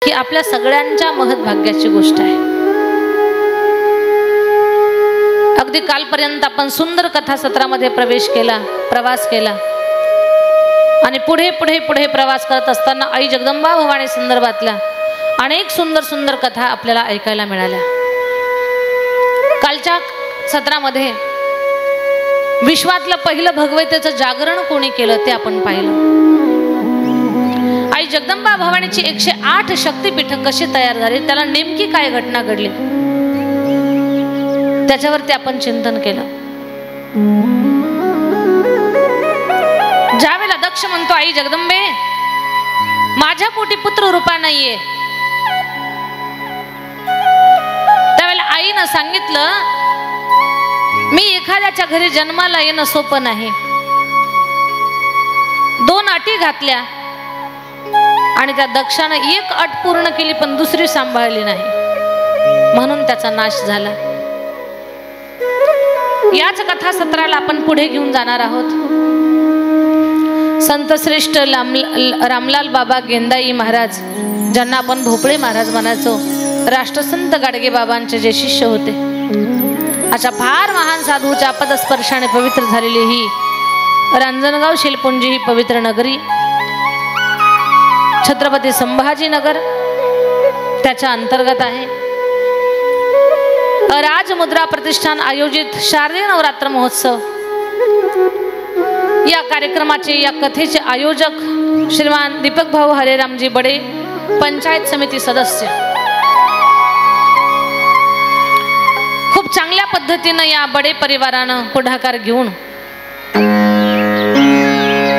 ही आपल्या सगळ्यांच्या महत्भाग्याची गोष्ट आहे। अगदी कालपर्यंत आपण सुंदर कथासत्रामध्ये प्रवास केला आणि पुढे पुढे पुढे प्रवास करत असताना आई जगदंबा भवानी संदर्भातल्या अनेक सुंदर सुंदर कथा आपल्याला ऐकायला मिळाल्या। कालच्या सत्रामध्ये विश्वातलं पहिलं भगवतेचं जागरण कोणी केलं ते आपण पाहिलं। आई जगदंबा भवानीची 108 शक्तिपीठ कशी तयार झाली, त्याला नेमकी काय घटना घडली, त्याच्यावरती आपण चिंतन केलं। ज्यावेळेला दक्ष म्हणतो आई जगदंबे माझ्या पोटी पुत्र रूपा नाहीये, त्यावेळेला आईनं सांगितलं मी एखाद्याच्या घरी जन्माला येणं सोपं नाही। 2 अटी घातल्या आणि त्या दक्षानं एक अट पूर्ण केली पण दुसरी सांभाळली नाही, म्हणून त्याचा नाश झाला। याच कथासत्राला आपण पुढे घेऊन जाणार आहोत। संत श्रेष्ठ रामलाल बाबा गेंदाई महाराज, ज्यांना आपण भोपळे महाराज म्हणायचो, राष्ट्रसंत गाडगे बाबांचे जे शिष्य होते, अशा फार महान साधूच्या पदस्पर्शाने पवित्र झालेली ही रांजणगाव शिलपुंजी ही पवित्र नगरी, छत्रपती संभाजीनगर त्याच्या अंतर्गत आहे। राजमुद्रा प्रतिष्ठान आयोजित शारदीय नवरात्र महोत्सव या कार्यक्रमाचे, या कथेचे आयोजक श्रीमान दीपक भाऊ हरेरामजी बडे, पंचायत समिती सदस्य, खूप चांगल्या पद्धतीनं या बडे परिवारानं पुढाकार घेऊन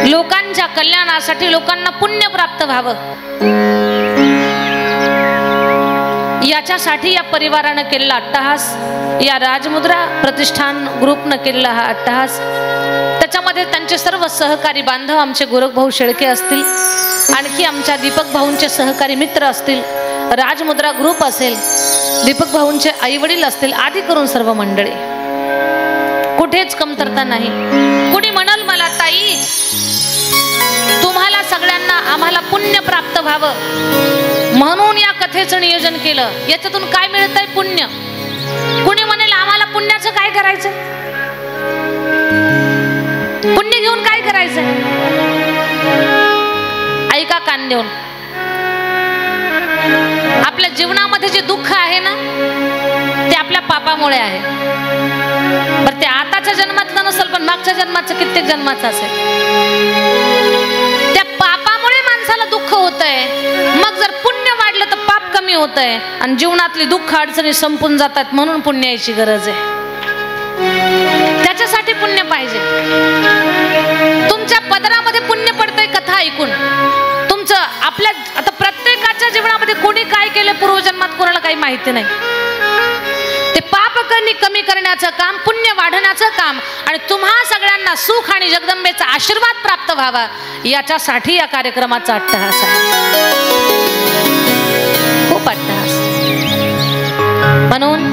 लोकांच्या कल्याणासाठी, लोकांना पुण्य प्राप्त व्हावं याच्यासाठी या परिवारानं केलेला अट्टहास, या राजमुद्रा प्रतिष्ठान ग्रुपनं केलेला हा अट्टहास, त्याच्यामध्ये त्यांचे सर्व सहकारी बांधव आमचे गोरखभाऊ शेळके असतील, आणखी आमच्या दीपक भाऊंचे सहकारी मित्र असतील, राजमुद्रा ग्रुप असेल, दीपक भाऊंचे आई वडील असतील, आदी करून सर्व मंडळी, कुठेच कमतरता नाही। कुणी म्हणाल मला ताई तुम्हाला सगळ्यांना आम्हाला पुण्य प्राप्त व्हावं म्हणून या कथेचं नियोजन केलं, याच्यातून काय मिळतंय? पुण्य। कुणी म्हणेल आम्हाला पुण्याचं काय करायचं, पुण्य घेऊन काय करायचं? ऐका कान देऊन, आपल्या जीवनामध्ये जे दुःख आहे ना ते आपल्या पापामुळे आहे। बरं ते आताच्या जन्मातलं नसेल पण मागच्या जन्माचं, कित्येक जन्माचं असेल, त्या पापामुळे माणसाला दुःख होतंय। मग जर पुण्य वाढलं तर पाप कमी होतंय आणि जीवनातली दुःख अडचणी संपून जातात, म्हणून पुण्य यायची गरज आहे। त्याच्यासाठी पुण्य पाहिजे। तुमच्या पदरामध्ये पुण्य पडतंय कथा ऐकून, तुमचं आपल्या आता प्रत्येकाच्या जीवनामध्ये कोणी काय केलं पूर्वजन्मात कोणाला काही माहिती नाही। ते पाप कमी करण्याचं काम, पुण्य वाढवण्याचं काम, आणि तुम्हा सगळ्यांना सुख आणि जगदंबेचा आशीर्वाद प्राप्त व्हावा याच्यासाठी या कार्यक्रमाचा अट्टहास आहे। खूप अट्टहास, म्हणून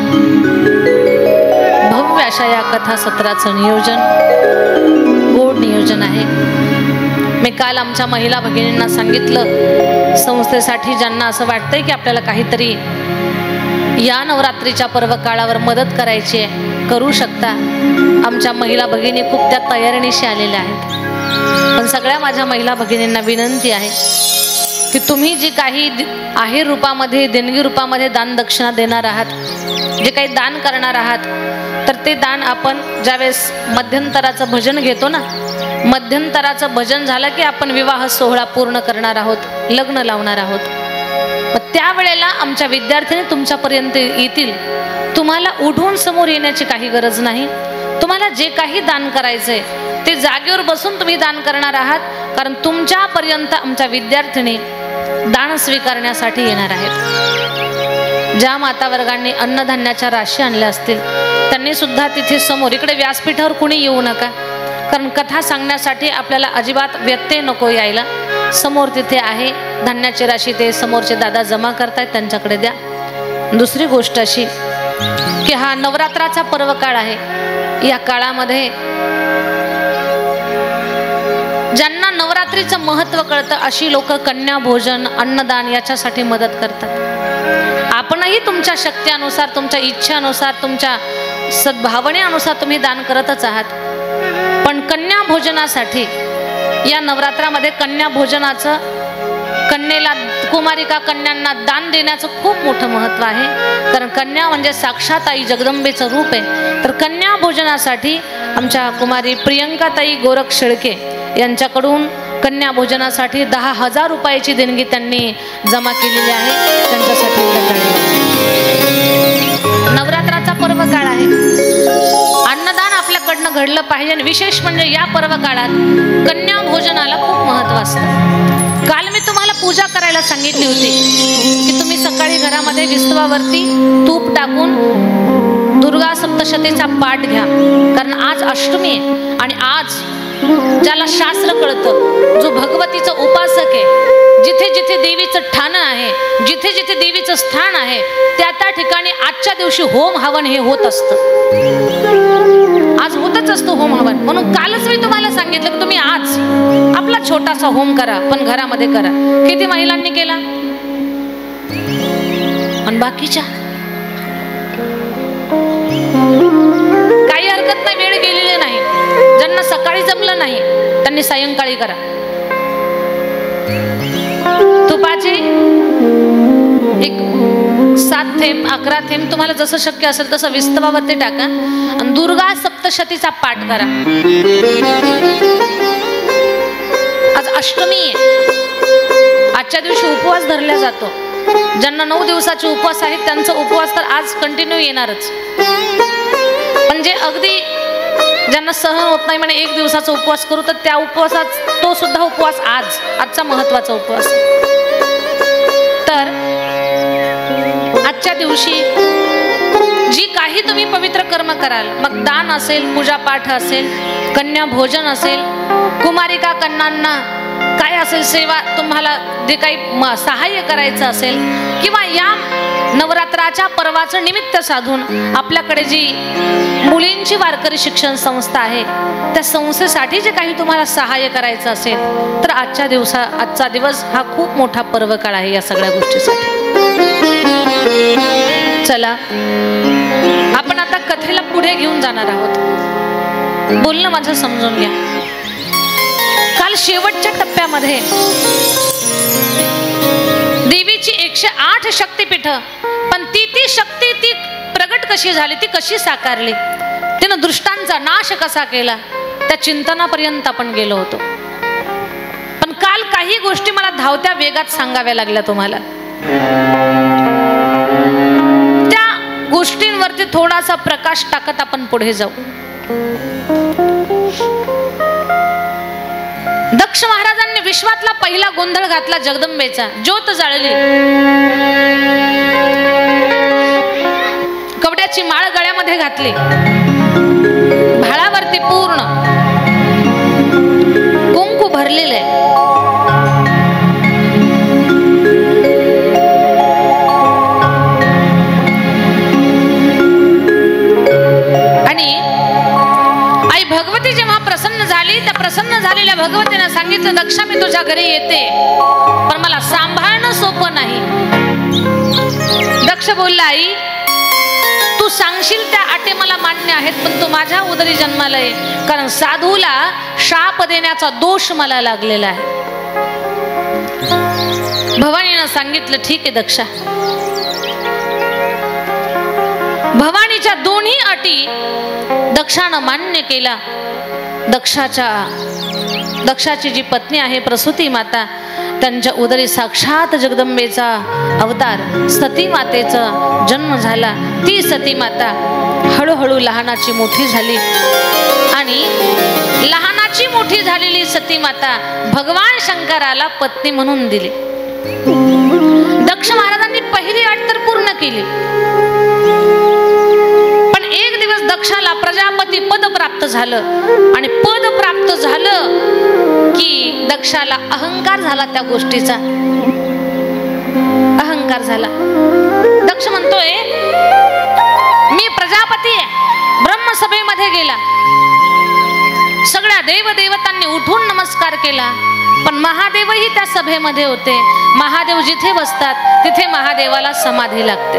भव्य अशा या कथासत्राचं नियोजन, गोड नियोजन आहे। मी काल आमच्या महिला भगिनींना सांगितलं, संस्थेसाठी ज्यांना असं वाटतंय की आपल्याला काहीतरी या नवरात्रीच्या पर्व काळावर मदत करायची आहे, करू शकता। आमच्या महिला भगिनी खूप त्या तयारीनिशी आलेल्या आहेत, पण सगळ्या माझ्या महिला भगिनींना विनंती आहे की तुम्ही जी काही आहेर रूपामध्ये, देणगी रूपामध्ये दान दक्षिणा देणार आहात, जे काही दान करणार आहात, तर ते दान आपण ज्यावेळेस मध्यंतराचं भजन घेतो ना, मध्यंतराचं भजन झालं की आपण विवाह सोहळा पूर्ण करणार आहोत, लग्न लावणार आहोत। त्यावेळेला आमच्या विद्यार्थिनी तुमच्यापर्यंत येतील। तुम्हाला उठून समोर येण्याची काही गरज नाही। तुम्हाला जे काही दान करायचंय ते जागेवर बसून तुम्ही दान करणार आहात, कारण तुमच्यापर्यंत आमच्या विद्यार्थिनी दान स्वीकारण्यासाठी येणार आहेत। ज्या माता वर्गांनी अन्नधान्याच्या राशी आणल्या असतील त्यांनी सुद्धा तिथे समोर, इकडे व्यासपीठावर कुणी येऊ नका, कारण कथा सांगण्यासाठी आपल्याला अजिबात व्यत्यय नको यायला। समोर तिथे आहे धान्याची राशी, ते समोरचे दादा जमा करतायत, त्यांच्याकडे द्या। दुसरी गोष्ट अशी की हा नवरात्राचा पर्व काळ आहे, या काळामध्ये ज्यांना नवरात्रीचं महत्त्व कळतं अशी लोक कन्या भोजन, अन्नदान याच्यासाठी मदत करतात. आपणही तुमच्या शक्तीनुसार, तुमच्या इच्छेनुसार, तुमच्या सद्भावनेनुसार तुम्ही दान करतच आहात. पण कन्या भोजनासाठी या नवरात्रामध्ये कन्या भोजनाचं, कन्येला, कुमारिका कन्यांना दान देण्याचं खूप मोठं महत्त्व आहे. कारण कन्या म्हणजे साक्षात आई जगदंबेचं रूप आहे. तर कन्या भोजनासाठी आमच्या कुमारी प्रियंकाताई गोरख शेळके यांच्याकडून कन्या भोजनासाठी 10,000 रुपयाची देणगी त्यांनी जमा केलेली आहे. त्यांच्यासाठी नवरात्राचा पर्व काळ आहे. अन्नदान आपल्याकडनं घडलं पाहिजे. आणि विशेष म्हणजे या पर्व काळात कन्या भोजनाला खूप महत्त्व असतं. काल मी तुम्हाला पूजा करायला सांगितली होती की तुम्ही सकाळी घरामध्ये विस्तवावरती तूप टाकून दुर्गा सप्तशतीचा पाठ घ्या. कारण आज अष्टमी आहे आणि आज ज्याला शास्त्र कळतं, जो भगवतीचा उपासक आहे, जिथे जिथे देवीचं ठाण आहे, जिथे जिथे देवीचं स्थान आहे, त्या त्या ठिकाणी आजच्या दिवशी होम हवन हे होत असतं. आज होतच असतो होम हवन. म्हणून कालच मी तुम्हाला सांगितलं की तुम्ही आज आपला छोटासा होम करा, पण घरामध्ये करा. किती महिलांनी केला? आणि बाकीच्या काही हरकत नाही, वेळ गेलेली नाही. ज्यांना सकाळी जमलं नाही त्यांनी सायंकाळी करा. तुपाचे एक 7 थेंब 11 थेंब तुम्हाला जसं शक्य असेल तसं विस्तवावरती टाका आणि दुर्गा सप्तशतीचा पाठ करा. आज अष्टमी आहे. आजच्या दिवशी उपवास धरला जातो. ज्यांना 9 दिवसाचे उपवास आहेत त्यांचा उपवास तर आज कंटिन्यू येणारच. म्हणजे अगदी ज्यांना सहन होत नाही म्हणे 1 दिवसाचा उपवास करू, तर त्या उपवासात तो सुद्धा उपवास आजचा महत्वाचा उपवास. तर आजच्या दिवशी जी काही तुम्ही पवित्र कर्म कराल, मग दान असेल, पूजापाठ असेल, कन्या भोजन असेल, कुमारिका कन्यांना काय असेल सेवा, तुम्हाला जे काही सहाय्य करायचं असेल, किंवा या नवरात्राच्या पर्वाचं निमित्त साधून आपल्याकडे जी मुलींची वारकरी शिक्षण संस्था आहे त्या संस्थेसाठी जे काही तुम्हाला सहाय्य करायचं असेल तर आजचा दिवस हा खूप मोठा पर्व काळ आहे या सगळ्या गोष्टीसाठी. चला आपण आता कथेला पुढे घेऊन जाणार आहोत. बोलणं माझं समजून घ्या. काल शेवटच्या टप्प्यामध्ये देवीची 108 शक्तिपीठ, पण ती शक्ती ती प्रगट कशी झाली, ती कशी साकारली, तिनं दृष्टांचा नाश कसा केला, त्या चिंतनापर्यंत आपण गेलो होतो. पण काल काही गोष्टी मला धावत्या वेगात सांगाव्या लागल्या तुम्हाला. त्या गोष्टींवरती थोडासा प्रकाश टाकत आपण पुढे जाऊ. दक्ष महाराजांनी विश्वातला पहिला गोंधळ घातला जगदंबेचा. ज्योत जाळली, कवड्याची माळ गळ्यामध्ये घातली, भाळावरती पूर्ण कुंकू भरलेले. आणि आई भगवती जेव्हा प्रसन्न झाली, त्या प्रसन्न झालेल्या भगवतीने सांगितलं, दक्षा मी तुझ्या घरी येते, पण मला सांभाळणं सोपं नाही. दक्ष बोलला, आई तू सांगशील त्या अटी मला मान्य आहेत, पण तू माझ्या उदरी जन्माला ये, कारण साधूला शाप देण्याचा दोष मला लागलेला आहे. भवानीनं सांगितलं, ठीक आहे दक्षा. भवानीच्या दोन्ही अटी दक्षानं मान्य केला. दक्षाची जी पत्नी आहे प्रसूती माता, त्यांच्या उदरी साक्षात जगदंबेचा अवतार सती मातेचा जन्म झाला. ती सती माता हळूहळू लहानाची मोठी झाली आणि लहानाची मोठी झालेली सती माता भगवान शंकराला पत्नी म्हणून दिली. दक्ष महाराजांनी पहिली अट तर पूर्ण केली, पण एक दिवस दक्षाला प्रजापती पद प्राप्त झालं आणि पद प्राप्त झालं की दक्षाला अहंकार झाला. त्या गोष्टीचा अहंकार झाला. दक्ष म्हणतोय, मी प्रजापती आहे. ब्रह्मसभेमध्ये गेला सगळ्या देवदेवतांनी उठून नमस्कार केला, पण महादेवही त्या सभेमध्ये होते. महादेव जिथे बसतात तिथे महादेवाला समाधी लागते,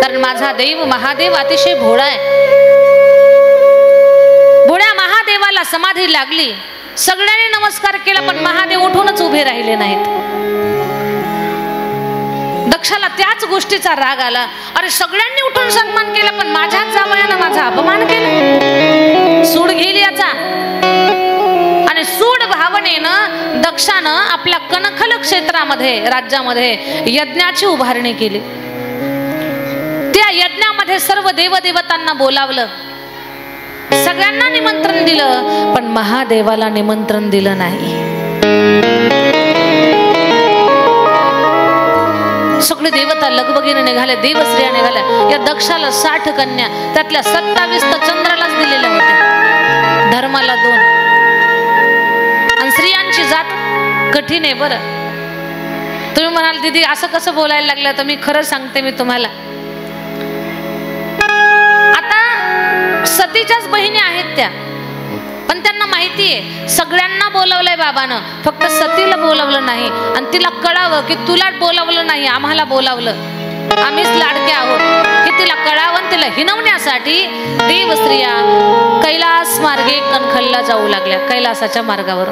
कारण माझा देव महादेव अतिशय भोळा आहे. भोळ्या महादेवाला समाधी लागली. सगळ्यांनी नमस्कार केला, पण महादेव उठूनच उभे राहिले नाहीत. दक्षाला त्याच गोष्टीचा राग आला. अरे सगळ्यांनी उठून सन्मान केला, पण माझ्याच जावयानं माझा अपमान केला. सूड घेईल याचा. आणि सूड भावनेनं दक्षानं आपल्या कणखल क्षेत्रामध्ये राज्यामध्ये यज्ञाची उभारणी केली. त्या यज्ञामध्ये सर्व देवदेवतांना बोलावलं, सगळ्यांना निमंत्रण दिलं, पण महादेवाला निमंत्रण दिलं नाही. सगळे देवता लगबगीने निघाले, देवस्त्रिया निघाल्या. या दक्षाला 60 कन्या, त्यातल्या 27 तर चंद्रालाच दिलेल्या होत्या, धर्माला 2. आणि स्त्रियांची जात कठीण आहे बरं. तुम्ही म्हणाल दीदी असं कसं बोलायला लागलं, तर मी खरं सांगते मी तुम्हाला. आता सतीच्याच बहिणी आहेत त्या, पण त्यांना माहितीये सगळ्यांना बोलवलंय बाबानं, फक्त सतीला बोलवलं नाही. आणि तिला कळावं की तुला बोलवलं नाही, आम्हाला बोलावलं, आम्हीच लाडके आहोत हे तिला कळावं. तिला हिनवण्यासाठी देवस्त्रिया कैलास मार्गे कणखलला जाऊ लागल्या, कैलासाच्या मार्गावर.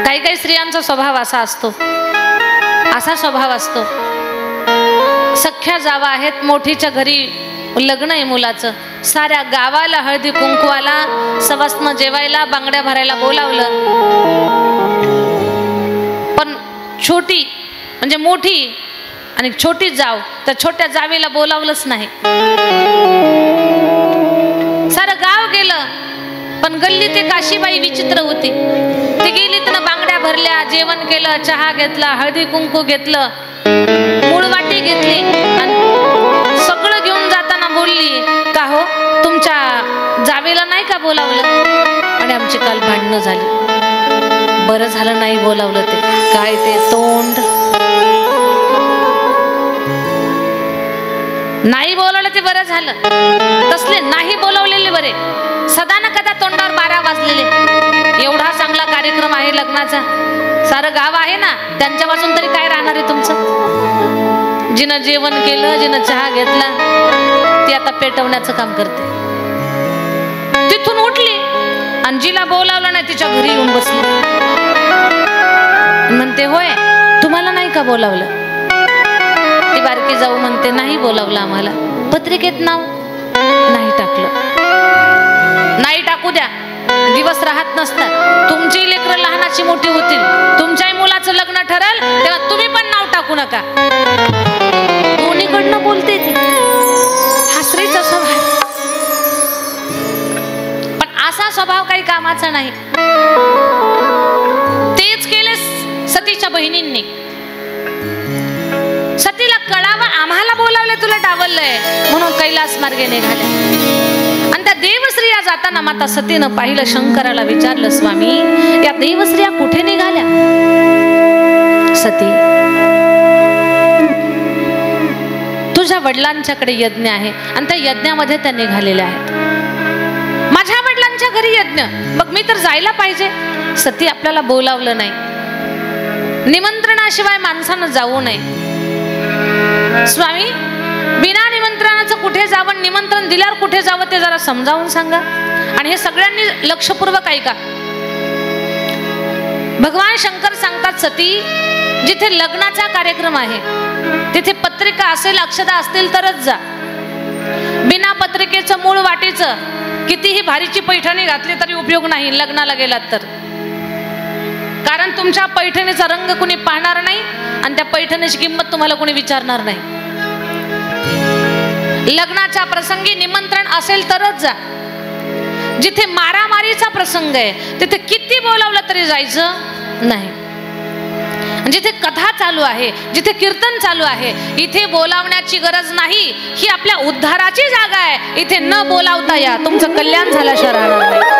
काही काही स्त्रियांचा स्वभाव असा असतो, असा स्वभाव असतो. सख्या जावा आहेत, मोठीच्या घरी लग्न आहे मुलाचं, साऱ्या गावाला हळदी कुंकवाला, सवासनं जेवायला, बांगड्या भरायला बोलावलं, पण छोटी म्हणजे मोठी आणि छोटी जाव, तर छोट्या जावेला बोलावलंच नाही. सारं गाव गेलं, पण गल्ली ते काशीबाई विचित्र होती. ती गेली, तिनं बांगड्या भरल्या, जेवण केलं, चहा घेतला, हळदी कुंकू घेतलं, मूळवाटी घेतली, आणि सगळं घेऊन जाताना बोलली, का हो तुमच्या जावेला नाही का बोलावलं? आणि आमची काल भांडणं झाली. बरं झालं नाही बोलावलं ते. काय ते तोंड, नाही बोलावलं ते बरं झालं, तसले नाही बोलावलेले बरे. सदा न कदा तोंडावर 12 वाजलेले. एवढा चांगला कार्यक्रम आहे लग्नाचा, सारं गाव आहे ना, त्यांच्या वाजून तरी काय राहणार आहे तुमचं? जिनं जेवण केलं, जिनं चहा घेतला, ती आता पेटवण्याचं काम करते. तिथून उठली आणि जिला बोलावलं नाही तिच्या घरी येऊन बसली. म्हणते होय तुम्हाला नाही का बोलावलं? ती बारकी जाऊ म्हणते नाही बोलावलं आम्हाला, पत्रिकेत नाव नाही टाकलं. नाही टाकू द्या, दिवस राहत नसतात. तुमची लेकरं लहानाची मोठी होतील, तुमच्याही मुलाचं लग्न ठरल, तेव्हा तुम्ही पण नाव टाकू नका. दोन्हीकडनं बोलते ती, हा स्त्रीचा स्वभाव. पण असा स्वभाव काही कामाचा नाही. तेच केले सतीच्या बहिणींनी. सतीला कळावं आम्हाला बोलावले, तुला डावललंय, म्हणून कैलास मार्गे निघाल्या. आणि त्या देवस्त्रिया जाताना माता सतीनं पाहिलं, शंकराला विचारलं, स्वामी या देवस्त्रिया कुठे निघाल्या? सती, तुझ्या वडिलांच्याकडे यज्ञ आहे आणि त्या यज्ञामध्ये त्या निघालेल्या आहेत. माझ्या वडिलांच्या घरी यज्ञ, मग मी तर जायला पाहिजे. सती आपल्याला बोलावलं नाही, निमंत्रणाशिवाय माणसानं जाऊ नये. स्वामी बिना निमंत्रणाचं कुठे जावं, निमंत्रण दिल्यावर कुठे जावं ते जरा समजावून सांगा. आणि हे सगळ्यांनी लक्षपूर्वक ऐका. भगवान शंकर सांगतात, सती जिथे लग्नाचा कार्यक्रम आहे तिथे पत्रिका असेल, अक्षता असतील तरच जा. बिना पत्रिकेचं, मूळ वाटीचं कितीही भारीची पैठणी घातली तरी उपयोग नाही लग्नाला गेलात तर. कारण तुमच्या पैठणीचा रंग कुणी पाहणार नाही आणि त्या पैठणीची किंमत तुम्हाला कुणी विचारणार नाही. लग्नाच्या प्रसंगी निमंत्रण असेल तरच जा. जिथे मारामारीचा प्रसंग आहे तिथे किती बोलावलं तरी जायचं नाही. जिथे कथा चालू आहे, जिथे कीर्तन चालू आहे, इथे बोलावण्याची गरज नाही. ही आपल्या उद्धाराची जागा आहे. इथे न बोलावता या, तुमचं कल्याण झाल्याशिवाय राहणार नाही.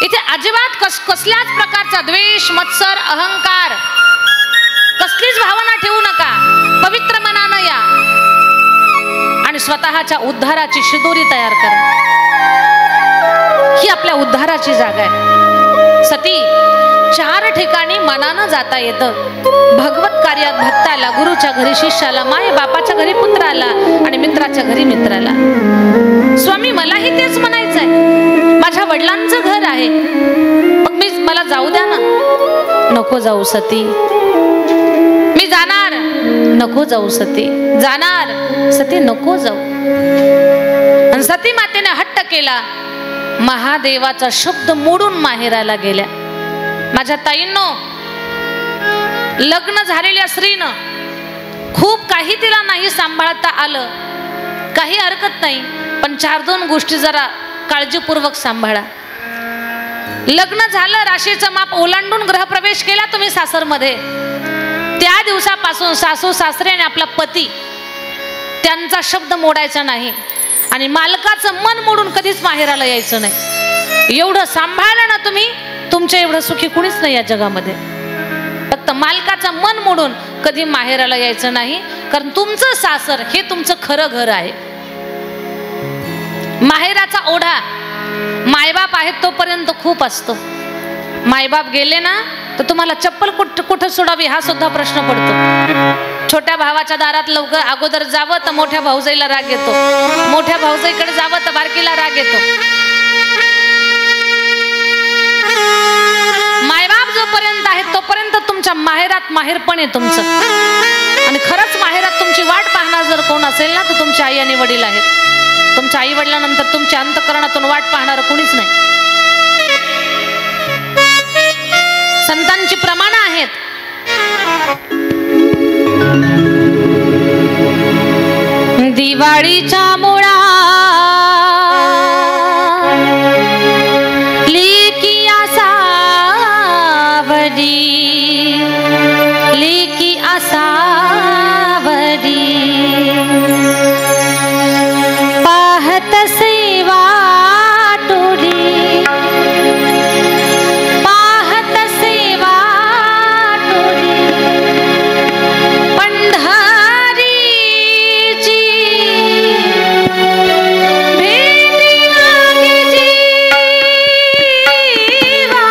इथे अजिबात कसल्याच प्रकारचा द्वेष, मत्सर, अहंकार, कसलीच भावना ठेवू नका. पवित्र मनानं या. आणि स्वतःच्या उद्धाराची शिदोरी तयार करा। ही आपल्या उद्धाराची जागा आहे। सती 4 ठिकाणी मनानं जाता येतं। भगवत कार्यात भक्ताला, गुरुच्या घरी शिष्याला, माय बापाच्या घरी पुत्राला आणि मित्राच्या घरी मित्राला। स्वामी मलाही तेच म्हणायचंय, माझ्या वडिलांचं घर आहे, मग मला जाऊ द्या ना। नको जाऊ सती, मी जाणार। नको जाऊ सती, जाणार। सती नको जाऊ। आणि सती मातेने हट्ट केला, महादेवाचा शब्द मोडून माहेराला गेल्या। माझ्या ताईंनो, लग्न झालेल्या स्त्रीनं खूप काही तिला नाही सांभाळता आलं, काही हरकत नाही, पण 4-2 गोष्टी जरा काळजीपूर्वक सांभाळा। लग्न झालं, राशीचं माप ओलांडून गृहप्रवेश केला तुम्ही सासरमध्ये, त्या दिवसापासून सासू सासरे आणि आपला पती त्यांचा शब्द मोडायचा नाही आणि मालकाचं मन मोडून कधीच माहेराला यायचं नाही। एवढं सांभाळलं ना तुम्ही, तुमच्या एवढं सुखी कुणीच नाही या जगामध्ये। फक्त मालकाचं मन मोडून कधी माहेराला यायचं नाही, कारण तुमचं सासर हे तुमचं खरं घर आहे। माहेराचा ओढा मायबाप आहेत तोपर्यंत खूप असतो। मायबाप गेले ना तर तुम्हाला चप्पल कुठं सोडावी हा सुद्धा प्रश्न पडतो। छोट्या भावाच्या दारात लवकर अगोदर जावं तर मोठ्या भाऊजाईला राग येतो, मोठ्या भाऊजाईकडे जावं तर बारकीला राग येतो। मायबाप जोपर्यंत आहेत तोपर्यंत तुमच्या माहेरात माहेरपण आहे तुमचं। आणि खरंच माहेरात तुमची वाट पाहणार जर कोण असेल ना तर तुमचे आई आणि वडील आहेत। तुमच्या आई वडिलांनंतर तुमच्या अंतःकरणातून वाट पाहणार कोणीच नाही। संतांची प्रमाण आहेत। दिवाळीच्या मुळा लेकी आसावरी, लेकी आसावरी, पाहत सेवा टोली, पाहत सेवा टोली, पंढरीची भेटी लागे जीवा,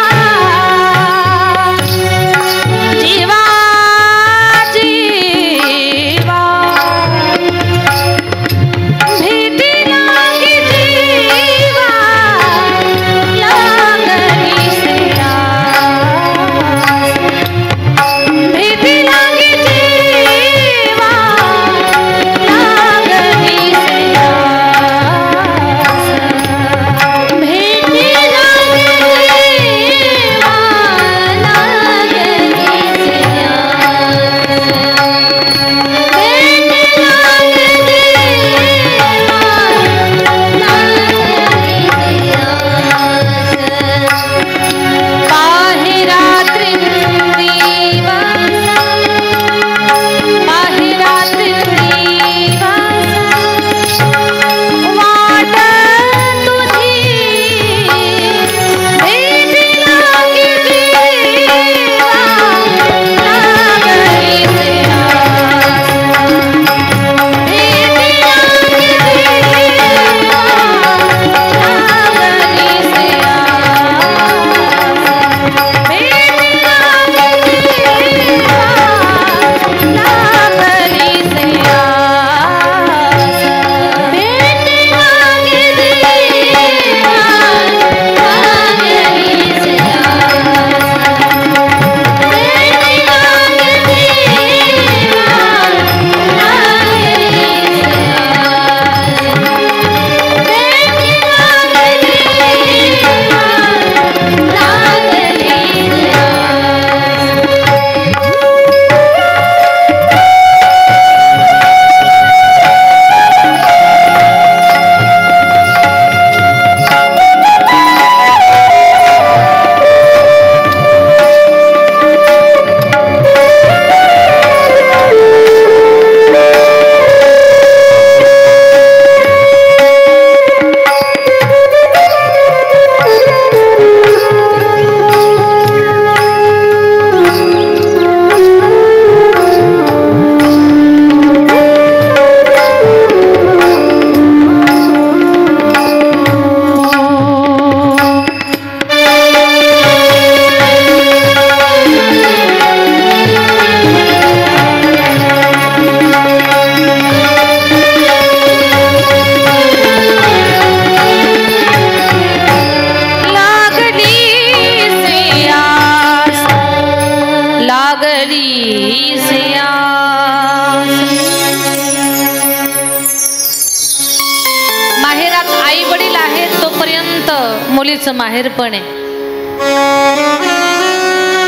मुलीचं माहेर पण आहे.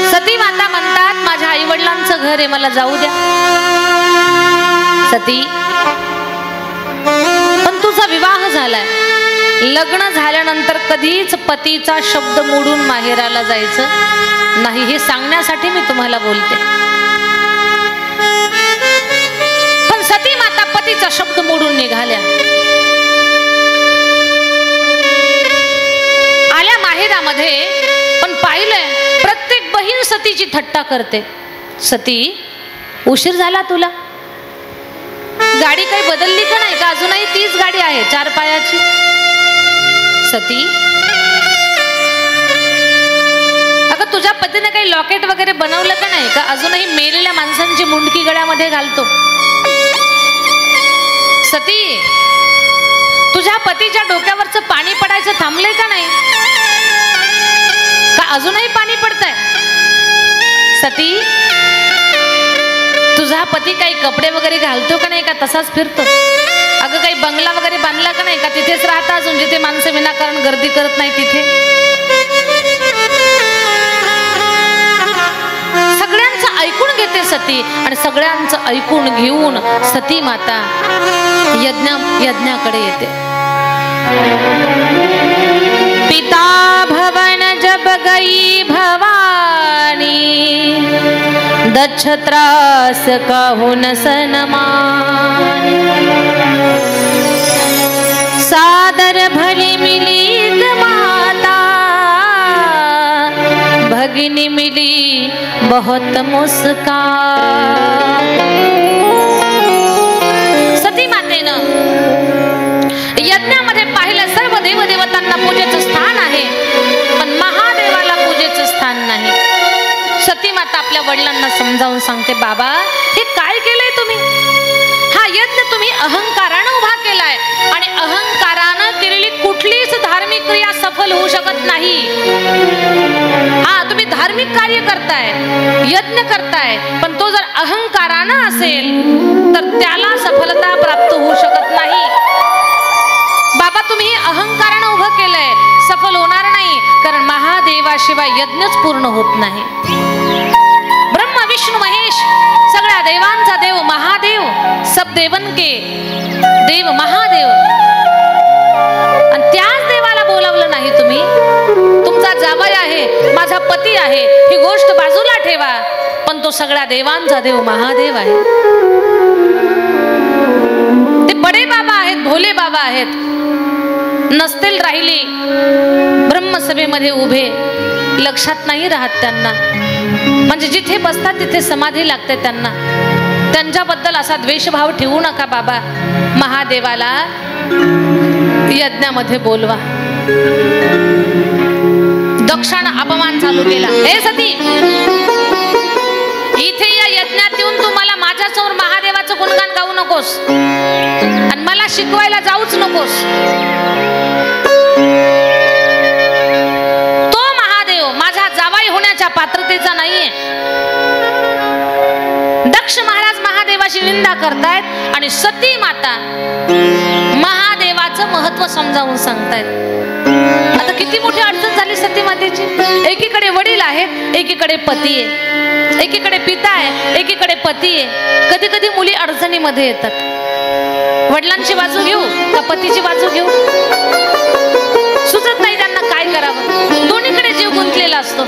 सती माता म्हणतात माझ्या आई वडिलांचं घर आहे, मला जाऊ द्या. सती, पण तुझा विवाह झालाय, लग्न झाल्यानंतर कधीच पतीचा शब्द मोडून माहेराला जायचं नाही, हे सांगण्यासाठी मी तुम्हाला बोलते. पण सती माता पतीचा शब्द मोडून निघाल्या. आल्या माहेरामध्ये, पण पाहिलंय प्रत्येक बहीण सतीची थट्टा करते. सती, उशीर झाला तुला, गाडी काही बदलली का नाही का, अजूनही तीच गाडी आहे 4 पायाची. सती, अगं तुझ्या पतीने काही लॉकेट वगैरे बनवलं का नाही का, अजूनही मेलेल्या माणसांची मुंडकी गळ्यामध्ये घालतो. सती, तुझ्या पतीच्या डोक्यावरचं पाणी पडायचं थांबलंय का नाही का, अजूनही पाणी पडतंय. सती, तुझा पती काही कपडे वगैरे घालतो का नाही का, तसाच फिरतो. अगं काही बंगला वगैरे बांधला का नाही का, तिथेच राहता अजून, जिथे माणसं विनाकारण गर्दी करत नाही तिथे. सगळ्यांचं ऐकून घेते सती, आणि सगळ्यांचं ऐकून घेऊन सती माता यज्ञाकडे येते. पिता भवन जब गई भवानी, दक्ष त्रास काहुन सनमान. सादर भली मिली माता, भगिनी मिली बहुत मुस्कान. सती मातेनं यज्ञामध्ये पाहिलं, सर्व देवदेवतांना पूजेचं स्थान आहे, पण महादेवाला पूजेचं स्थान नाही. सती माता आपल्या वडिलांना समजावून सांगते, बाबा हे काय केलंय तुम्ही, हा यज्ञ तुम्ही अहंकारानं उभा केलाय, आणि अहंकारानं केलेली कुठलीच धार्मिक क्रिया सफल होऊ शकत नाही. हा तुम्ही धार्मिक कार्य करताय, यज्ञ करताय, पण तो जर अहंकारानं असेल तर त्याला सफलता प्राप्त होऊ शकत नाही. बाबा तुम्ही अहंकारानं उभं केलंय, सफल होणार नाही, कारण महादेवाशिवाय यज्ञच पूर्ण होत नाही. ब्रह्मा विष्णू महेश सगळ्या देवांचा देव महादेव, सब देवन के देव महादेव, आणि त्याच देवाला बोलावलं नाही तुम्ही. तुमचा जावई आहे, माझा पती आहे, ही गोष्ट बाजूला ठेवा, पण तो सगळ्या देवांचा देव महादेव आहे. ते बडे बाबा आहेत, भोले बाबा आहेत. नसतील राहिली ब्रह्मसभेमध्ये उभे, लक्षात नाही राहत त्यांना, म्हणजे जिथे बसतात तिथे समाधी लागते त्यांना. त्यांच्याबद्दल असा द्वेषभाव ठेवू नका बाबा. महादेवाला यज्ञामध्ये बोलवा. दक्षानं अपमान चालू केला. हे सती, इथे या यज्ञात येऊन तू मला माझ्यासमोर महादेवाचं गुणगान गाऊ नकोस, आणि मला शिकवायला जाऊच नकोस. तो महादेव माझा जावाई होण्याच्या पात्रतेचा नाहीये. दक्ष महाराज महादेवाची निंदा करतायत, आणि सती माता महादेवाचं महत्व समजावून सांगतायत. आता किती मोठी अडचण झाली सती मातेची. एकीकडे वडील आहेत, एकीकडे पती आहे, एकीकडे पिता आहे, एकीकडे पती आहे. कधी कधी मुली अडचणीमध्ये येतात. वडिलांची बाजू घेऊ का पतीची बाजू घेऊ, सुचत नाही त्यांना काय करावं. दोन्हीकडे जीव गुंतलेला असतो.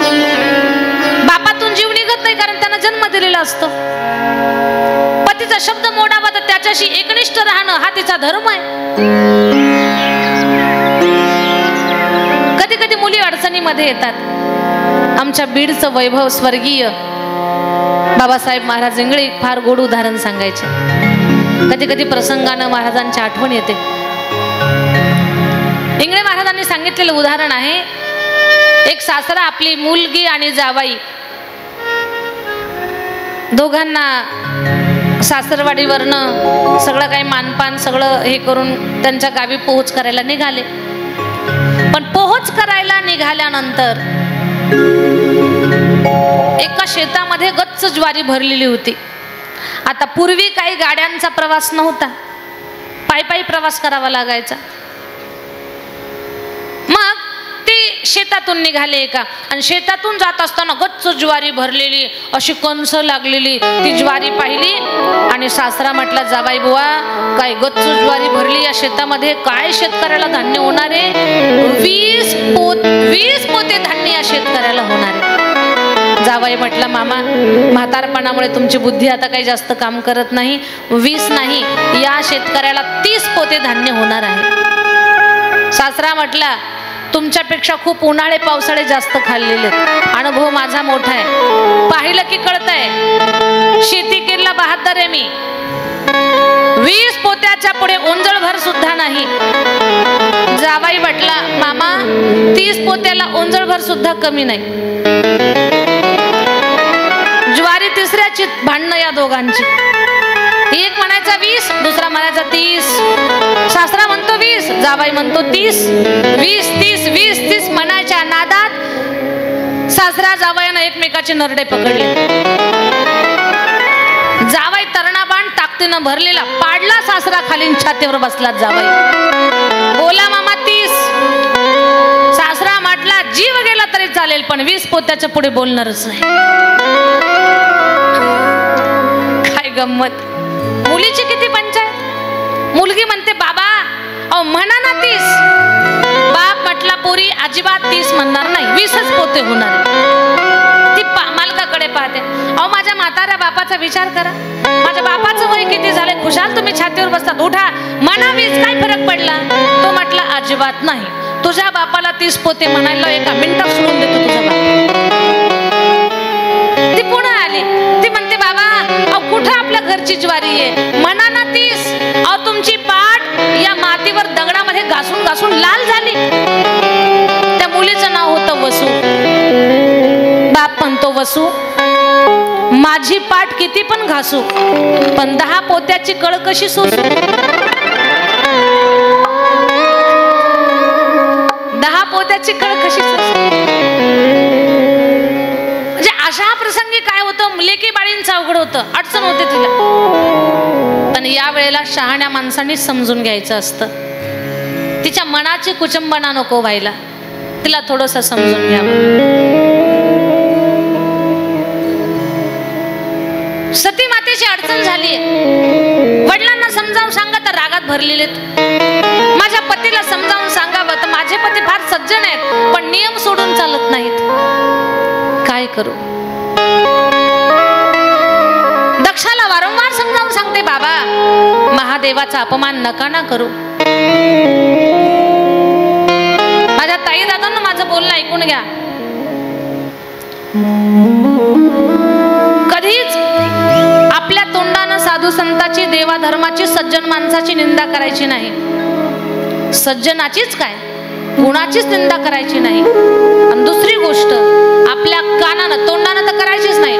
बापातून जीव निघत नाही, कारण त्यांना जन्म दिलेला असतो. पतीचा शब्द मोडावा तर त्याच्याशी एकनिष्ठ राहणं हा तिचा धर्म आहे. कधी कधी मुली अडचणीमध्ये येतात. आमच्या बीडचं वैभव स्वर्गीय बाबासाहेब महाराज इंगळे फार गोड उदाहरण सांगायचे. कधी कधी प्रसंगानं महाराजांची आठवण येते. इंगळे महाराजांनी सांगितलेलं उदाहरण आहे, एक सासरा आपली मुलगी आणि जावाई दोघांना सासरवाडीवरनं सगळं काही मानपान सगळं हे करून त्यांच्या गावी पोहोच करायला निघाले. पण पोहोच करायला निघाल्यानंतर एका शेतामध्ये गच्च ज्वारी भरलेली होती. आता पूर्वी काही गाड्यांचा प्रवास नव्हता, पायी पायी प्रवास करावा लागायचा. मग ते शेतातून निघाले का आणि शेतातून जात असताना गच्च ज्वारी भरलेली अशी कंस लागलेली ती ज्वारी पाहिली आणि सासरा म्हटला, जाबाई बुवा काय गच्च ज्वारी भरली या शेतामध्ये, काय शेतकऱ्याला धान्य होणार आहे? 20 पोते धान्य या शेतकऱ्याला होणार आहे. जावाई म्हटला, मामा म्हातारपणामुळे तुमची बुद्धी आता काही जास्त काम करत नाही, 20 नाही या शेतकऱ्याला 30 पोते धान्य होणार आहे. सासरा म्हटला, तुमच्यापेक्षा खूप उन्हाळे पावसाळे जास्त खाल्लेले, अनुभव माझा मोठा आहे, पाहिलं की कळतंय, शेती केला बहादर आहे मी. 20 पोत्याच्या पुढे ओंजळभर सुद्धा नाही. जावाई म्हटला, मामा 30 पोत्याला ओंजळभर सुद्धा कमी नाही. ज्वारी तिसऱ्याची भांडणं या दोघांची, एक म्हणायचा 20, दुसरा म्हणायचा 30. सासरा म्हणतो 20, जावाई म्हणतो 30. 20-30 म्हणायच्या नादात सासरा जावयानं एकमेकाचे नरडे पकडले. जावाई तरणा ताकदीनं भरलेला पाडला सासरा खाली, छातीवर बसला जावाई. बोला मामा 30. सासरा म्हटला, जीव गेला तरी चालेल पण 20 पोत्याच्या पुढे बोलणारच नाही. काय गंमत, मुलीची किती पंचायत. मुलगी म्हणते, बाबा अहो म्हणा ना 30. बाप म्हटला, पोरी अजिबात 30 म्हणणार नाही, 20च पोते होणार. ती मालकाकडे पाहते, अहो माझ्या म्हाताऱ्या बापाचा विचार करा, माझ्या बापाचं वय किती झालंय, खुशाल तुम्ही छातीवर बसतात, उठा म्हणा 20, काय फरक पडला? तो म्हटला, अजिबात नाही, तुझ्या बापाला 30 पोते म्हणायला एका मिनिटात सोडून देतो तुझा बाप. ती पुन्हा आली, ती म्हणते, बाबा अहो कुठं आपल्या घरची ज्वारी आहे, म्हणा ना 30. अहो तुमची पाठ या मातीवर दगडामध्ये घासून घासून लाल झाली. त्या मुलीचं नाव होतं वसू. बाप म्हणतो, वसू माझी पाठ किती पण घासू पण 10 पोत्याची कळ कशी सोसू? 10 पोत्याची कळ कशी सोसू? म्हणजे अशा प्रसंगी काय होतं, लेकी बाळींचं अवघड होतं, अडचण होते तिला. पण या वेळेला शहाण्या माणसांनी समजून घ्यायचं असतं. तिच्या मनाची कुचंबना नको व्हायला, तिला थोडस समजून घ्यावं. सती मातेची अडचण झाली, वडिलांना समजावून सांगा तर रागात भरलेले. माझ्या पतीला समजावून सांगावं तर माझे पती फार सज्जन आहेत पण नियम सोडून चालत नाहीत, काय करू? दक्षाला वारंवार समजावून सांगते, बाबा महादेवाचा अपमान नका ना करू. माझ्या ताई दादांना माझं बोलणं ऐकून घ्या. कधीच आपल्या तोंडानं साधू संताची, देवाधर्माची, सज्जन माणसाची निंदा करायची नाही. सज्जनाचीच काय, गुणाचीच निंदा करायची नाही. आणि दुसरी गोष्ट, आपल्या कानानं, तोंडानं तर करायचीच नाही.